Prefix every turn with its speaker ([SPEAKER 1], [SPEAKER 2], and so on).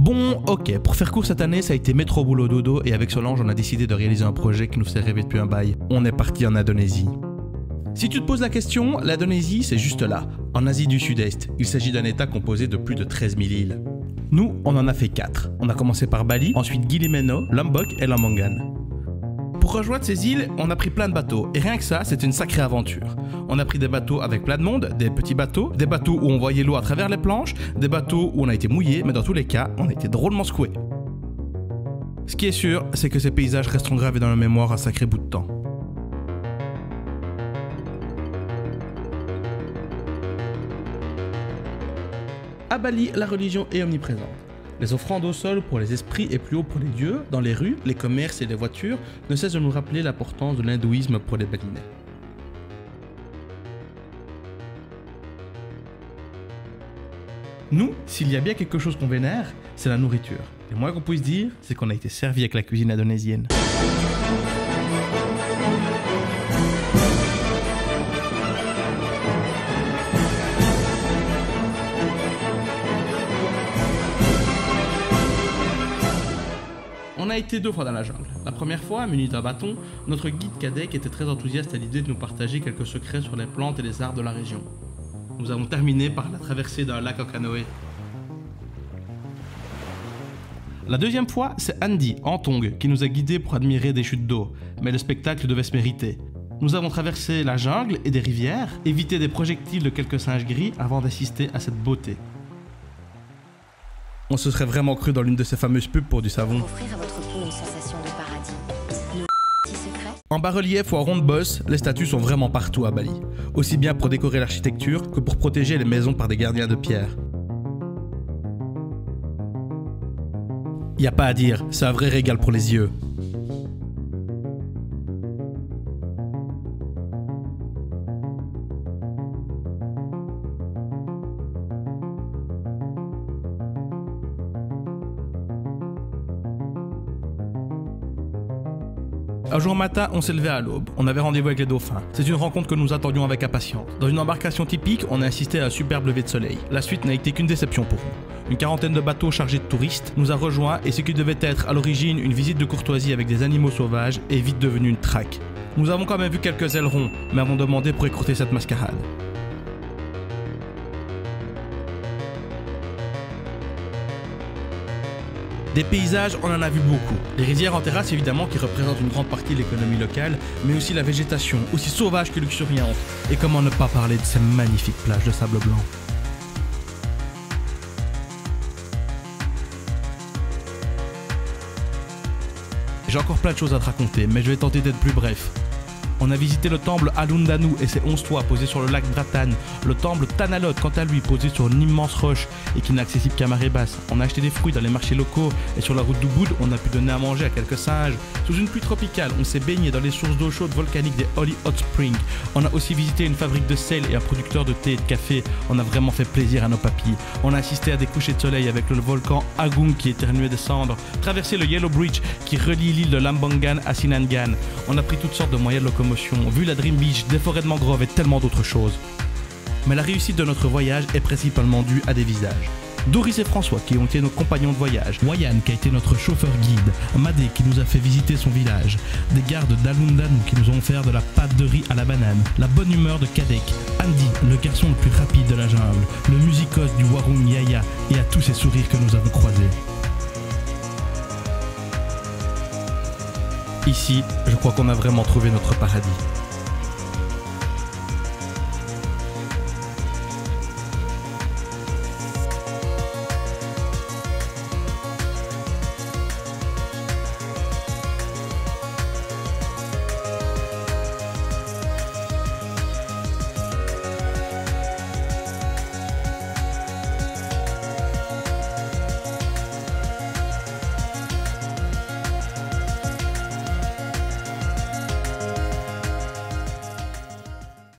[SPEAKER 1] Bon, ok, pour faire court cette année, ça a été métro boulot dodo et avec Solange, on a décidé de réaliser un projet qui nous faisait rêver depuis un bail. On est parti en Indonésie. Si tu te poses la question, l'Indonésie, c'est juste là, en Asie du Sud-Est. Il s'agit d'un état composé de plus de 13 000 îles. Nous, on en a fait 4. On a commencé par Bali, ensuite Gili Meno, Lombok et Lamongan. Pour rejoindre ces îles, on a pris plein de bateaux, et rien que ça, c'était une sacrée aventure. On a pris des bateaux avec plein de monde, des petits bateaux, des bateaux où on voyait l'eau à travers les planches, des bateaux où on a été mouillé, mais dans tous les cas, on a été drôlement secoués. Ce qui est sûr, c'est que ces paysages resteront gravés dans la mémoire un sacré bout de temps. À Bali, la religion est omniprésente. Les offrandes au sol pour les esprits et plus haut pour les dieux, dans les rues, les commerces et les voitures, ne cessent de nous rappeler l'importance de l'hindouisme pour les Balinais. Nous, s'il y a bien quelque chose qu'on vénère, c'est la nourriture. Et le moins qu'on puisse dire, c'est qu'on a été servi avec la cuisine indonésienne. On a été 2 fois dans la jungle. La première fois, muni d'un bâton, notre guide Kadek était très enthousiaste à l'idée de nous partager quelques secrets sur les plantes et les arbres de la région. Nous avons terminé par la traversée d'un lac en canoë. La deuxième fois, c'est Andy, en tong, qui nous a guidés pour admirer des chutes d'eau, mais le spectacle devait se mériter. Nous avons traversé la jungle et des rivières, évité des projectiles de quelques singes gris avant d'assister à cette beauté. On se serait vraiment cru dans l'une de ces fameuses pubs pour du savon.
[SPEAKER 2] Offrir à votre peau une sensation de paradis. Nos petits secrets.
[SPEAKER 1] En bas-relief ou en ronde-bosse, les statues sont vraiment partout à Bali. Aussi bien pour décorer l'architecture que pour protéger les maisons par des gardiens de pierre. Y a pas à dire, c'est un vrai régal pour les yeux. Un jour matin, on s'est levé à l'aube. On avait rendez-vous avec les dauphins. C'est une rencontre que nous attendions avec impatience. Dans une embarcation typique, on a assisté à un superbe lever de soleil. La suite n'a été qu'une déception pour nous. Une quarantaine de bateaux chargés de touristes nous a rejoints et ce qui devait être à l'origine une visite de courtoisie avec des animaux sauvages est vite devenu une traque. Nous avons quand même vu quelques ailerons, mais avons demandé pour écourter cette mascarade. Des paysages, on en a vu beaucoup. Les rizières en terrasse, évidemment, qui représentent une grande partie de l'économie locale, mais aussi la végétation, aussi sauvage que luxuriante. Et comment ne pas parler de ces magnifiques plages de sable blanc. J'ai encore plein de choses à te raconter, mais je vais tenter d'être plus bref. On a visité le temple Alundanu et ses 11 toits posés sur le lac Bratan, le temple Tanalot quant à lui posé sur une immense roche et qui n'est accessible qu'à marée basse. On a acheté des fruits dans les marchés locaux et sur la route d'Ubud, on a pu donner à manger à quelques singes. Sous une pluie tropicale, on s'est baigné dans les sources d'eau chaude volcaniques des Holy Hot Springs. On a aussi visité une fabrique de sel et un producteur de thé et de café. On a vraiment fait plaisir à nos papilles. On a assisté à des couchers de soleil avec le volcan Agung qui éternuait des cendres, traversé le Yellow Bridge qui relie l'île de Lambangan à Sinangan. On a pris toutes sortes de moyens de locomotion, vu la Dream Beach, des forêts de mangroves et tellement d'autres choses. Mais la réussite de notre voyage est principalement due à des visages. Doris et François qui ont été nos compagnons de voyage, Wayan qui a été notre chauffeur guide, Madé qui nous a fait visiter son village, des gardes d'Alundanu qui nous ont offert de la pâte de riz à la banane, la bonne humeur de Kadek, Andy, le garçon le plus rapide de la jungle, le musicos du Warung Yaya et à tous ces sourires que nous avons croisés. Ici, je crois qu'on a vraiment trouvé notre paradis.